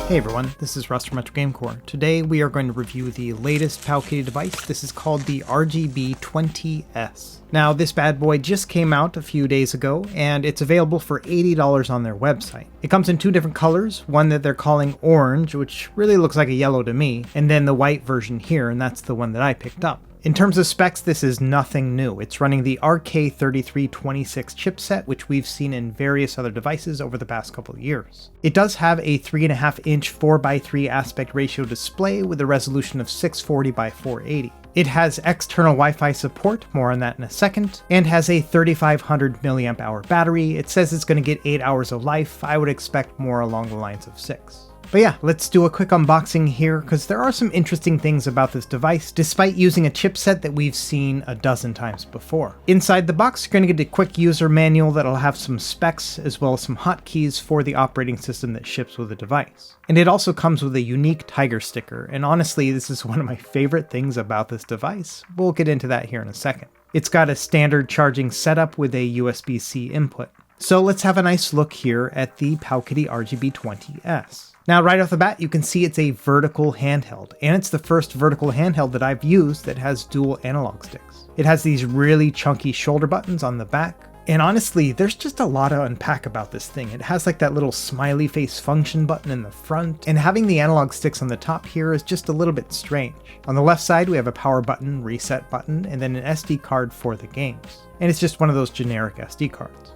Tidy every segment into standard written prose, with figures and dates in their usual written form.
Hey everyone, this is Russ from Retro Game Core. Today we are going to review the latest PowKiddy device. This is called the RGB20S. Now this bad boy just came out a few days ago and it's available for $80 on their website. It comes in two different colors, one that they're calling orange, which really looks like a yellow to me, and then the white version here, and that's the one that I picked up. In terms of specs, this is nothing new. It's running the RK3326 chipset, which we've seen in various other devices over the past couple of years. It does have a 3.5-inch 4:3 aspect ratio display with a resolution of 640 by 480. It has external Wi-Fi support, more on that in a second, and has a 3500 mAh battery. It says it's going to get 8 hours of life. I would expect more along the lines of 6. But yeah, let's do a quick unboxing here, because there are some interesting things about this device, despite using a chipset that we've seen a dozen times before. Inside the box, you're going to get a quick user manual that'll have some specs, as well as some hotkeys for the operating system that ships with the device. And it also comes with a unique tiger sticker, and honestly, this is one of my favorite things about this device. We'll get into that here in a second. It's got a standard charging setup with a USB-C input. So let's have a nice look here at the PowKiddy RGB20S. Now, right off the bat, you can see it's a vertical handheld, and it's the first vertical handheld that I've used that has dual analog sticks. It has these really chunky shoulder buttons on the back, and honestly, there's just a lot to unpack about this thing. It has like that little smiley face function button in the front, and having the analog sticks on the top here is just a little bit strange. On the left side, we have a power button, reset button, and then an SD card for the games. And it's just one of those generic SD cards.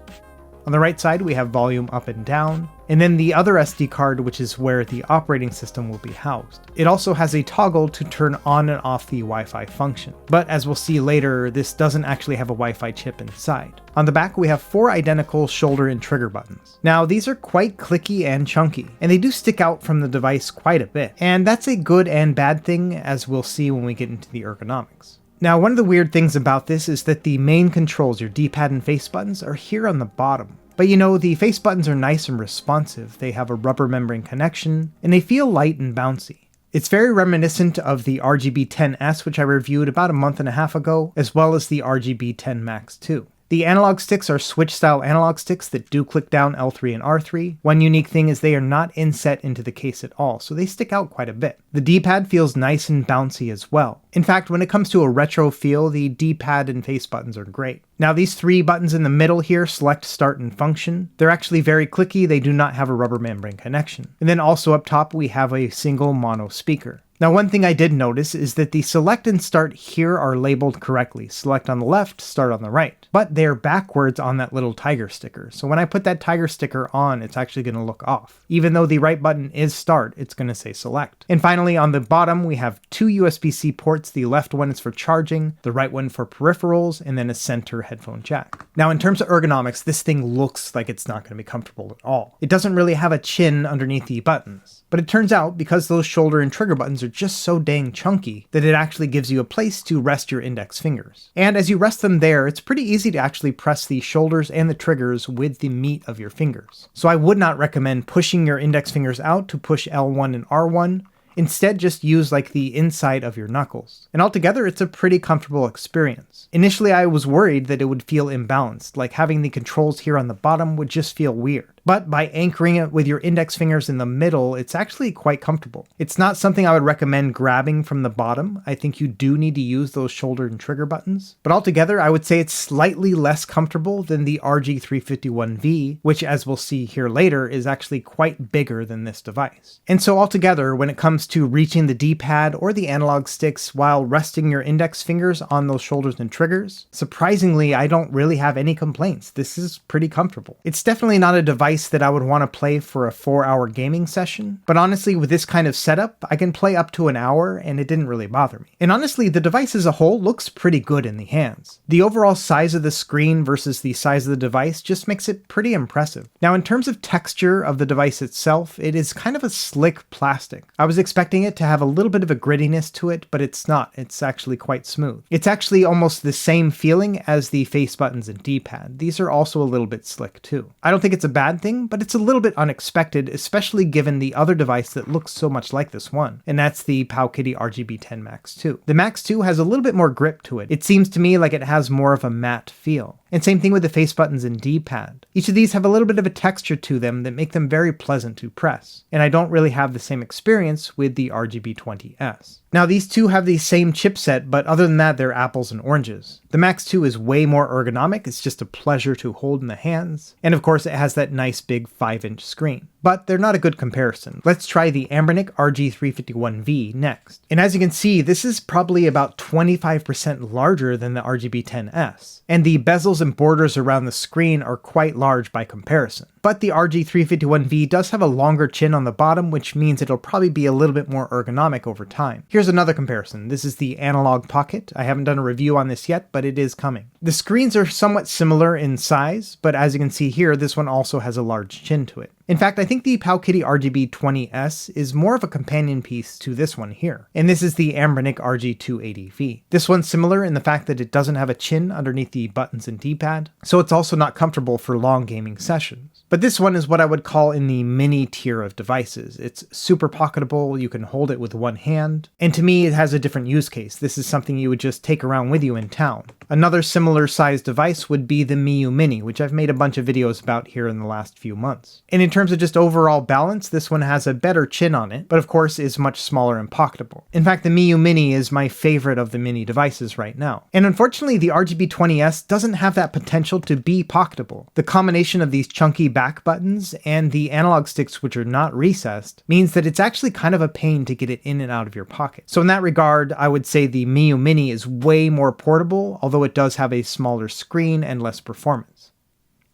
On the right side, we have volume up and down, and then the other SD card, which is where the operating system will be housed. It also has a toggle to turn on and off the Wi-Fi function. But as we'll see later, this doesn't actually have a Wi-Fi chip inside. On the back, we have 4 identical shoulder and trigger buttons. Now, these are quite clicky and chunky, and they do stick out from the device quite a bit. And that's a good and bad thing, as we'll see when we get into the ergonomics. Now, one of the weird things about this is that the main controls, your D-pad and face buttons, are here on the bottom. But you know, the face buttons are nice and responsive, they have a rubber membrane connection, and they feel light and bouncy. It's very reminiscent of the RGB10S, which I reviewed about a month and a half ago, as well as the RGB10 Max 2. The analog sticks are switch-style analog sticks that do click down L3 and R3. One unique thing is they are not inset into the case at all, so they stick out quite a bit. The D-pad feels nice and bouncy as well. In fact, when it comes to a retro feel, the D-pad and face buttons are great. Now these 3 buttons in the middle here, select, start, and function, they're actually very clicky. They do not have a rubber membrane connection. And then also up top, we have a single mono speaker. Now, one thing I did notice is that the select and start here are labeled correctly. Select on the left, start on the right. But they're backwards on that little tiger sticker. So when I put that tiger sticker on, it's actually going to look off. Even though the right button is start, it's going to say select. And finally, on the bottom, we have 2 USB-C ports. The left one is for charging, the right one for peripherals, and then a center headphone jack. Now, in terms of ergonomics, this thing looks like it's not going to be comfortable at all. It doesn't really have a chin underneath the buttons. But it turns out, because those shoulder and trigger buttons are just so dang chunky, that it actually gives you a place to rest your index fingers. And as you rest them there, it's pretty easy to actually press the shoulders and the triggers with the meat of your fingers. So I would not recommend pushing your index fingers out to push L1 and R1. Instead, just use like the inside of your knuckles. And altogether, it's a pretty comfortable experience. Initially, I was worried that it would feel imbalanced, like having the controls here on the bottom would just feel weird. But by anchoring it with your index fingers in the middle, it's actually quite comfortable. It's not something I would recommend grabbing from the bottom. I think you do need to use those shoulder and trigger buttons. But altogether, I would say it's slightly less comfortable than the RG351V, which, as we'll see here later, is actually quite bigger than this device. And so altogether, when it comes to reaching the D-pad or the analog sticks while resting your index fingers on those shoulders and triggers, surprisingly, I don't really have any complaints. This is pretty comfortable. It's definitely not a device that I would want to play for a 4-hour gaming session, but honestly, with this kind of setup, I can play up to an hour and it didn't really bother me. And honestly, the device as a whole looks pretty good in the hands. The overall size of the screen versus the size of the device just makes it pretty impressive. Now, in terms of texture of the device itself, it is kind of a slick plastic. I was expecting it to have a little bit of a grittiness to it, but it's not. It's actually quite smooth. It's actually almost the same feeling as the face buttons and D-pad. These are also a little bit slick too. I don't think it's a bad thing, but it's a little bit unexpected, especially given the other device that looks so much like this one, and that's the PowKiddy RGB10 Max 2. The Max 2 has a little bit more grip to it. It seems to me like it has more of a matte feel. And same thing with the face buttons and D-pad. Each of these have a little bit of a texture to them that make them very pleasant to press. And I don't really have the same experience with the RGB20S. Now these two have the same chipset, but other than that, they're apples and oranges. The Max 2 is way more ergonomic, it's just a pleasure to hold in the hands. And of course it has that nice big 5-inch screen. But they're not a good comparison. Let's try the Anbernic RG351V next. And as you can see, this is probably about 25% larger than the RGB10S. And the bezels and borders around the screen are quite large by comparison. But the RG351V does have a longer chin on the bottom, which means it'll probably be a little bit more ergonomic over time. Here's another comparison. This is the Analog Pocket. I haven't done a review on this yet, but it is coming. The screens are somewhat similar in size, but as you can see here, this one also has a large chin to it. In fact, I think the PowKiddy RGB20S is more of a companion piece to this one here. And this is the Anbernic RG280V. This one's similar in the fact that it doesn't have a chin underneath the buttons and D-pad, so it's also not comfortable for long gaming sessions. But this one is what I would call in the mini tier of devices. It's super pocketable, you can hold it with one hand, and to me it has a different use case. This is something you would just take around with you in town. Another similar sized device would be the Miyoo Mini, which I've made a bunch of videos about here in the last few months. And in terms of just overall balance, this one has a better chin on it, but of course is much smaller and pocketable. In fact, the Miyoo Mini is my favorite of the mini devices right now. And unfortunately, the RGB20S doesn't have that potential to be pocketable. The combination of these chunky back buttons and the analog sticks, which are not recessed, means that it's actually kind of a pain to get it in and out of your pocket. So in that regard, I would say the Miyoo Mini is way more portable, although it does have a smaller screen and less performance.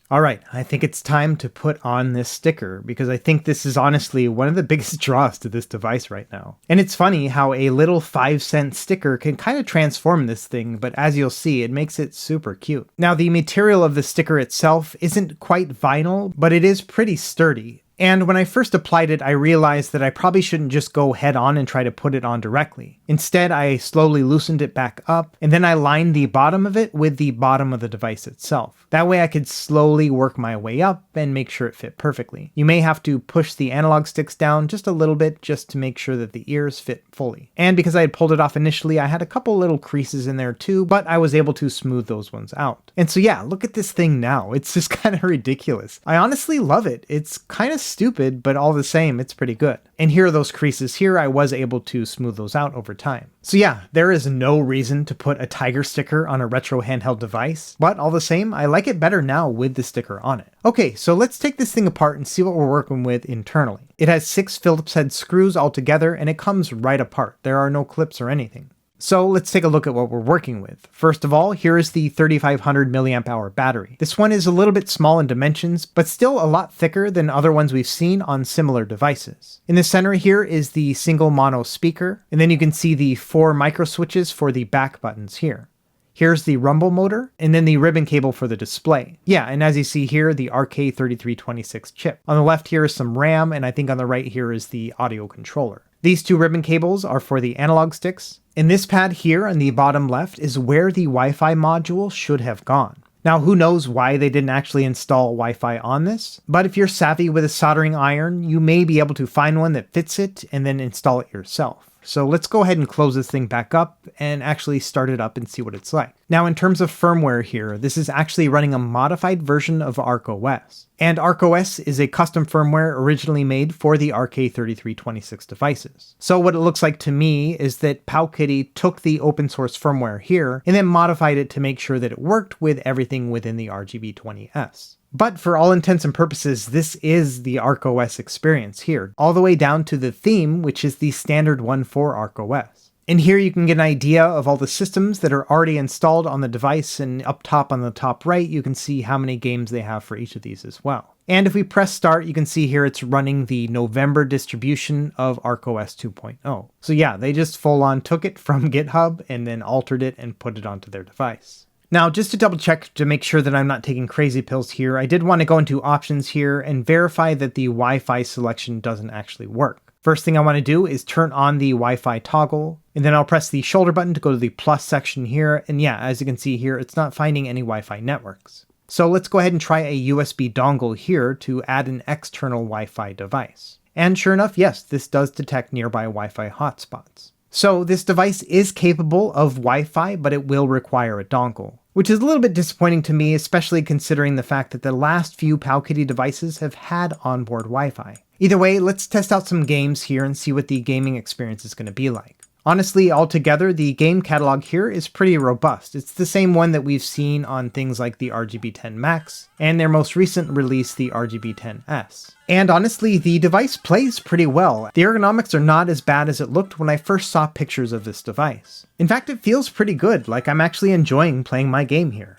Alright, I think it's time to put on this sticker, because I think this is honestly one of the biggest draws to this device right now. And it's funny how a little 5-cent sticker can kind of transform this thing, but as you'll see, it makes it super cute. Now the material of the sticker itself isn't quite vinyl, but it is pretty sturdy. And when I first applied it, I realized that I probably shouldn't just go head on and try to put it on directly. Instead, I slowly loosened it back up, and then I lined the bottom of it with the bottom of the device itself. That way I could slowly work my way up and make sure it fit perfectly. You may have to push the analog sticks down just a little bit just to make sure that the ears fit fully. And because I had pulled it off initially, I had a couple little creases in there too, but I was able to smooth those ones out. And so yeah, look at this thing now. It's just kind of ridiculous. I honestly love it. It's kind of stupid, but all the same, it's pretty good. And here are those creases here. I was able to smooth those out over time. So yeah, there is no reason to put a tiger sticker on a retro handheld device, but all the same, I like it better now with the sticker on it. Okay, so let's take this thing apart and see what we're working with internally. It has 6 Phillips head screws all together, and it comes right apart. There are no clips or anything. So let's take a look at what we're working with. First of all, here is the 3500 mAh battery. This one is a little bit small in dimensions, but still a lot thicker than other ones we've seen on similar devices. In the center here is the single mono speaker, and then you can see the 4 micro switches for the back buttons here. Here's the rumble motor, and then the ribbon cable for the display. Yeah, and as you see here, the RK3326 chip. On the left here is some RAM, and I think on the right here is the audio controller. These 2 ribbon cables are for the analog sticks, and this pad here on the bottom left is where the Wi-Fi module should have gone. Now, who knows why they didn't actually install Wi-Fi on this, but if you're savvy with a soldering iron, you may be able to find one that fits it and then install it yourself. So let's go ahead and close this thing back up and actually start it up and see what it's like. Now, in terms of firmware here, this is actually running a modified version of ArcOS. And ArcOS is a custom firmware originally made for the RK3326 devices. So what it looks like to me is that PowKiddy took the open source firmware here and then modified it to make sure that it worked with everything within the RGB20S. But for all intents and purposes, this is the ArcOS experience here, all the way down to the theme, which is the standard one for ArcOS. And here you can get an idea of all the systems that are already installed on the device, and up top on the top right, you can see how many games they have for each of these as well. And if we press start, you can see here it's running the November distribution of ArcOS 2.0. So yeah, they just full on took it from GitHub and then altered it and put it onto their device. Now, just to double check to make sure that I'm not taking crazy pills here, I did want to go into options here and verify that the Wi-Fi selection doesn't actually work. First thing I want to do is turn on the Wi-Fi toggle, and then I'll press the shoulder button to go to the plus section here, and yeah, as you can see here, it's not finding any Wi-Fi networks. So let's go ahead and try a USB dongle here to add an external Wi-Fi device. And sure enough, yes, this does detect nearby Wi-Fi hotspots. So this device is capable of Wi-Fi, but it will require a dongle, which is a little bit disappointing to me, especially considering the fact that the last few PowKiddy devices have had onboard Wi-Fi. Either way, let's test out some games here and see what the gaming experience is going to be like. Honestly, altogether, the game catalog here is pretty robust. It's the same one that we've seen on things like the RGB10 Max, and their most recent release, the RGB20S. And honestly, the device plays pretty well. The ergonomics are not as bad as it looked when I first saw pictures of this device. In fact, it feels pretty good, like I'm actually enjoying playing my game here.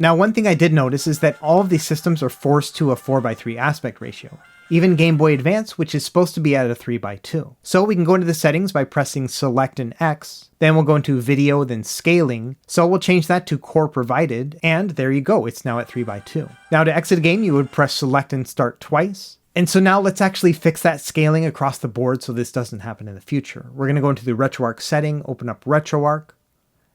Now, one thing I did notice is that all of these systems are forced to a 4:3 aspect ratio. Even Game Boy Advance, which is supposed to be at a 3:2. So we can go into the settings by pressing Select and X, then we'll go into Video, then Scaling, so we'll change that to Core Provided, and there you go, it's now at 3:2. Now to exit a game, you would press Select and Start twice, and so now let's actually fix that scaling across the board so this doesn't happen in the future. We're going to go into the RetroArch setting, open up RetroArch,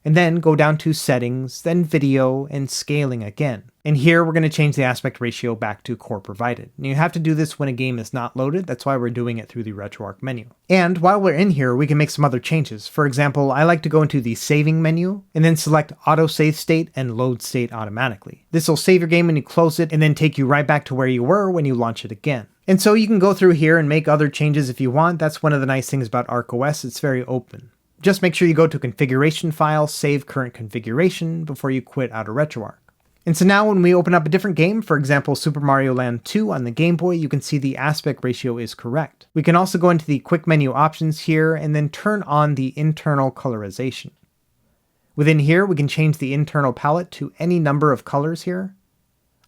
and then go down to Settings, then Video, and Scaling again. And here we're going to change the aspect ratio back to Core Provided. And you have to do this when a game is not loaded, that's why we're doing it through the RetroArch menu. And while we're in here, we can make some other changes. For example, I like to go into the Saving menu, and then select Auto Save State and Load State automatically. This will save your game when you close it, and then take you right back to where you were when you launch it again. And so you can go through here and make other changes if you want. That's one of the nice things about ArcOS, it's very open. Just make sure you go to Configuration File, Save Current Configuration before you quit out of RetroArch. And so now when we open up a different game, for example Super Mario Land 2 on the Game Boy, you can see the aspect ratio is correct. We can also go into the quick menu options here and then turn on the internal colorization. Within here we can change the internal palette to any number of colors here.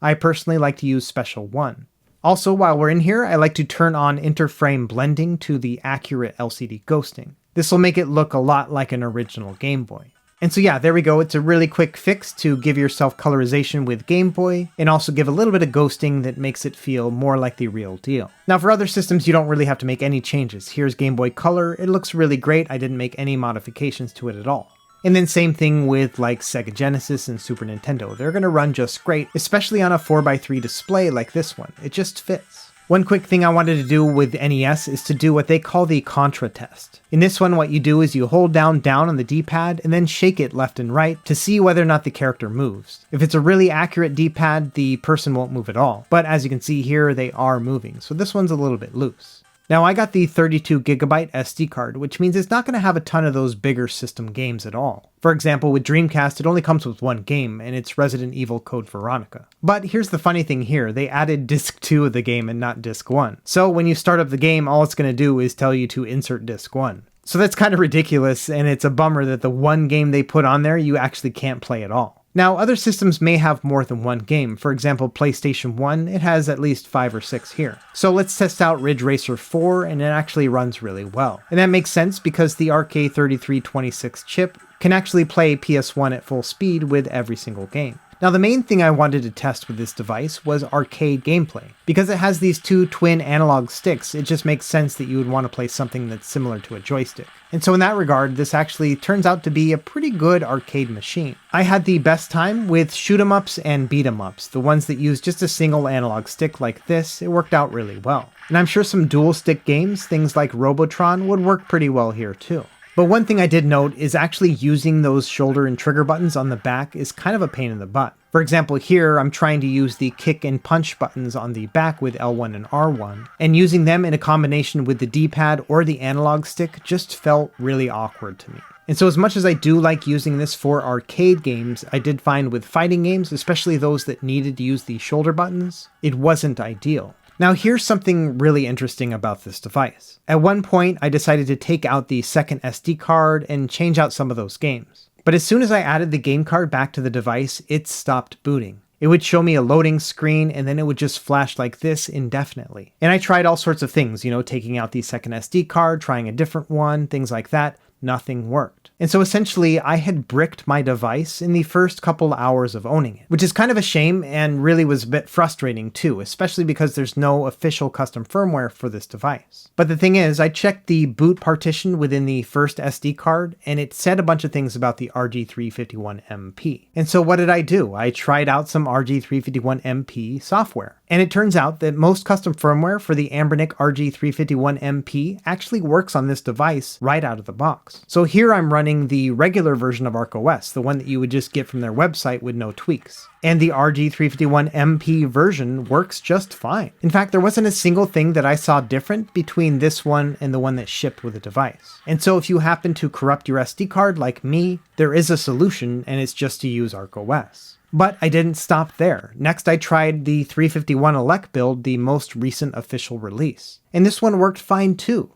I personally like to use Special 1. Also, while we're in here, I like to turn on interframe blending to the accurate LCD ghosting. This will make it look a lot like an original Game Boy. And so yeah, there we go. It's a really quick fix to give yourself colorization with Game Boy, and also give a little bit of ghosting that makes it feel more like the real deal. Now for other systems, you don't really have to make any changes. Here's Game Boy Color. It looks really great. I didn't make any modifications to it at all. And then same thing with like Sega Genesis and Super Nintendo. They're going to run just great, especially on a 4:3 display like this one. It just fits. One quick thing I wanted to do with NES is to do what they call the contra test. In this one, what you do is you hold down on the D-pad and then shake it left and right to see whether or not the character moves. If it's a really accurate D-pad, the person won't move at all. But as you can see here, they are moving. So this one's a little bit loose. Now I got the 32GB SD card, which means it's not going to have a ton of those bigger system games at all. For example, with Dreamcast, it only comes with one game, and it's Resident Evil Code Veronica. But here's the funny thing here, they added disc 2 of the game and not disc 1. So when you start up the game, all it's going to do is tell you to insert disc 1. So that's kind of ridiculous, and it's a bummer that the one game they put on there, you actually can't play at all. Now, other systems may have more than one game. For example, PlayStation 1, it has at least 5 or 6 here. So let's test out Ridge Racer 4, and it actually runs really well. And that makes sense because the RK3326 chip can actually play PS1 at full speed with every single game. Now the main thing I wanted to test with this device was arcade gameplay. Because it has these two twin analog sticks, it just makes sense that you would want to play something that's similar to a joystick. And so in that regard, this actually turns out to be a pretty good arcade machine. I had the best time with shoot 'em ups and beat 'em ups, the ones that use just a single analog stick like this. It worked out really well. And I'm sure some dual stick games, things like Robotron, would work pretty well here too. But one thing I did note is actually using those shoulder and trigger buttons on the back is kind of a pain in the butt. For example, here I'm trying to use the kick and punch buttons on the back with L1 and R1, and using them in a combination with the D-pad or the analog stick just felt really awkward to me. And so as much as I do like using this for arcade games, I did find with fighting games, especially those that needed to use the shoulder buttons, it wasn't ideal. Now here's something really interesting about this device. At one point, I decided to take out the second SD card and change out some of those games. But as soon as I added the game card back to the device, it stopped booting. It would show me a loading screen and then it would just flash like this indefinitely. And I tried all sorts of things, taking out the second SD card, trying a different one, things like that. nothing worked. And so essentially I had bricked my device in the first couple hours of owning it, which is kind of a shame and really was a bit frustrating too, especially because there's no official custom firmware for this device. But the thing is, I checked the boot partition within the first SD card and it said a bunch of things about the RG351MP. And so what did I do? I tried out some RG351MP software. And it turns out that most custom firmware for the Anbernic RG351MP actually works on this device right out of the box. So here I'm running the regular version of ArcOS, the one that you would just get from their website with no tweaks. And the RG351MP version works just fine. In fact, there wasn't a single thing that I saw different between this one and the one that shipped with the device. And so if you happen to corrupt your SD card like me, there is a solution, and it's just to use ArcOS. But I didn't stop there. Next I tried the 351 Elec build, the most recent official release. And this one worked fine too.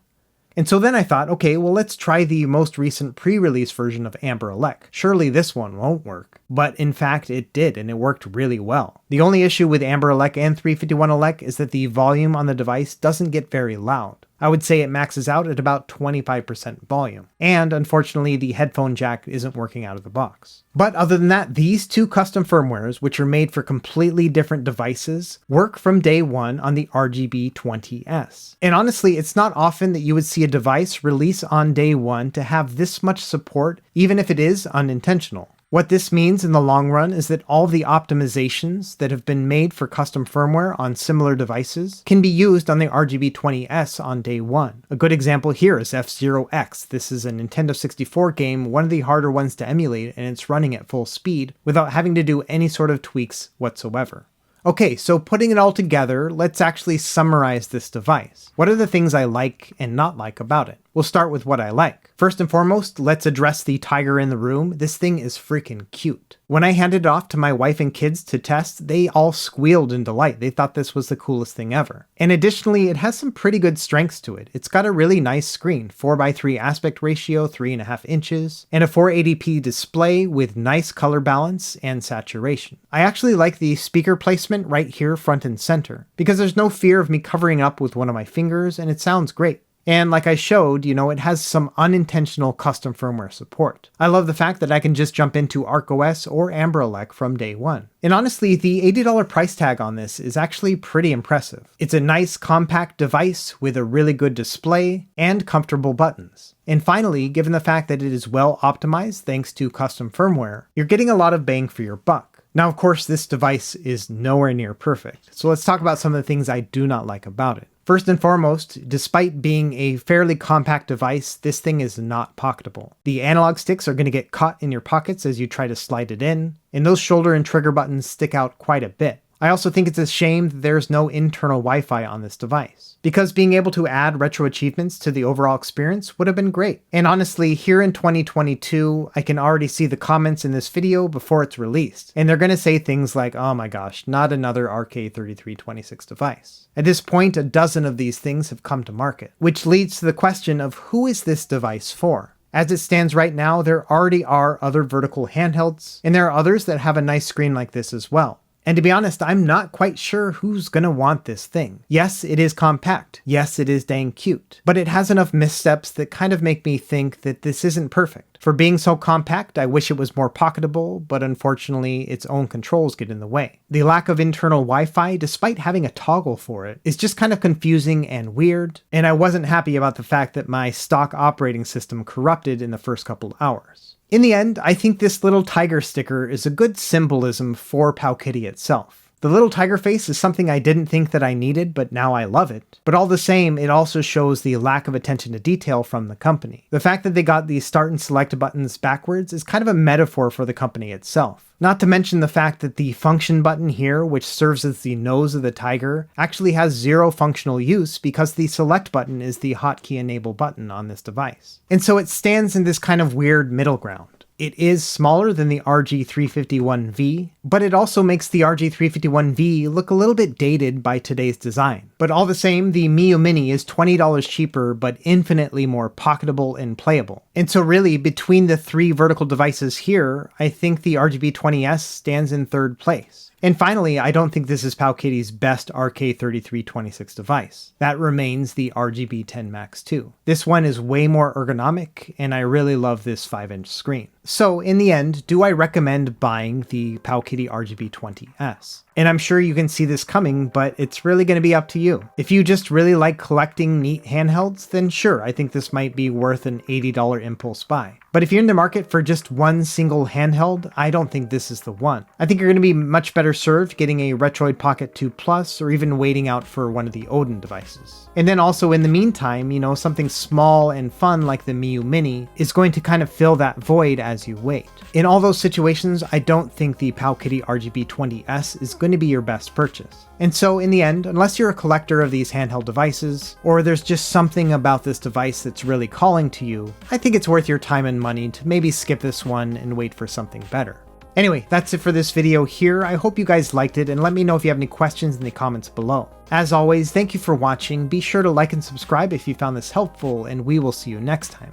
And so then I thought, okay, well let's try the most recent pre-release version of Amber Elec. Surely this one won't work. But in fact it did, and it worked really well. The only issue with Amber Elec and 351 Elec is that the volume on the device doesn't get very loud. I would say it maxes out at about 25% volume. And unfortunately, the headphone jack isn't working out of the box. But other than that, these two custom firmwares, which are made for completely different devices, work from day one on the RGB20S. And honestly, it's not often that you would see a device release on day one to have this much support, even if it is unintentional. What this means in the long run is that all the optimizations that have been made for custom firmware on similar devices can be used on the RGB20S on day one. A good example here is F-Zero X. This is a Nintendo 64 game, one of the harder ones to emulate, and it's running at full speed without having to do any sort of tweaks whatsoever. Okay, so putting it all together, let's actually summarize this device. What are the things I like and not like about it? We'll start with what I like. First and foremost, let's address the tiger in the room. This thing is freaking cute. When I handed it off to my wife and kids to test, they all squealed in delight. They thought this was the coolest thing ever. And additionally, it has some pretty good strengths to it. It's got a really nice screen, 4:3 aspect ratio, 3.5 inches, and a 480p display with nice color balance and saturation. I actually like the speaker placement right here front and center, because there's no fear of me covering up with one of my fingers, and it sounds great. And like I showed, it has some unintentional custom firmware support. I love the fact that I can just jump into ArcOS or Amber Elec from day one. And honestly, the $80 price tag on this is actually pretty impressive. It's a nice compact device with a really good display and comfortable buttons. And finally, given the fact that it is well optimized thanks to custom firmware, you're getting a lot of bang for your buck. Now, of course, this device is nowhere near perfect. So let's talk about some of the things I do not like about it. First and foremost, despite being a fairly compact device, this thing is not pocketable. The analog sticks are going to get caught in your pockets as you try to slide it in, and those shoulder and trigger buttons stick out quite a bit. I also think it's a shame that there's no internal Wi-Fi on this device, because being able to add retro achievements to the overall experience would have been great. And honestly, here in 2022, I can already see the comments in this video before it's released, and they're going to say things like, oh my gosh, not another RK3326 device. At this point, a dozen of these things have come to market, which leads to the question of who is this device for? As it stands right now, there already are other vertical handhelds, and there are others that have a nice screen like this as well. And to be honest, I'm not quite sure who's gonna want this thing. Yes, it is compact. Yes, it is dang cute. But it has enough missteps that kind of make me think that this isn't perfect. For being so compact, I wish it was more pocketable, but unfortunately, its own controls get in the way. The lack of internal Wi-Fi, despite having a toggle for it, is just kind of confusing and weird, and I wasn't happy about the fact that my stock operating system corrupted in the first couple hours. In the end, I think this little tiger sticker is a good symbolism for PowKiddy itself. The little tiger face is something I didn't think that I needed, but now I love it. But all the same, it also shows the lack of attention to detail from the company. The fact that they got the start and select buttons backwards is kind of a metaphor for the company itself. Not to mention the fact that the function button here, which serves as the nose of the tiger, actually has zero functional use because the select button is the hotkey enable button on this device. And so it stands in this kind of weird middle ground. It is smaller than the RG351V, but it also makes the RG351V look a little bit dated by today's design. But all the same, the Miyoo Mini is $20 cheaper, but infinitely more pocketable and playable. And so really, between the three vertical devices here, I think the RGB20S stands in third place. And finally, I don't think this is PowKiddy's best RK3326 device. That remains the RGB10 Max 2. This one is way more ergonomic, and I really love this 5-inch screen. So in the end, do I recommend buying the PowKiddy RGB20S? And I'm sure you can see this coming, but it's really going to be up to you. If you just really like collecting neat handhelds, then sure, I think this might be worth an $80 impulse buy. But if you're in the market for just one single handheld, I don't think this is the one. I think you're going to be much better served getting a Retroid Pocket 2 Plus or even waiting out for one of the Odin devices. And then also in the meantime, something small and fun like the Miyoo Mini is going to kind of fill that void as you wait. In all those situations, I don't think the PowKiddy RGB20S is going to be your best purchase. And so in the end, unless you're a collector of these handheld devices, or there's just something about this device that's really calling to you, I think it's worth your time and money to maybe skip this one and wait for something better. Anyway, that's it for this video here. I hope you guys liked it, and let me know if you have any questions in the comments below. As always, thank you for watching. Be sure to like and subscribe if you found this helpful, and we will see you next time.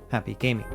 Happy gaming.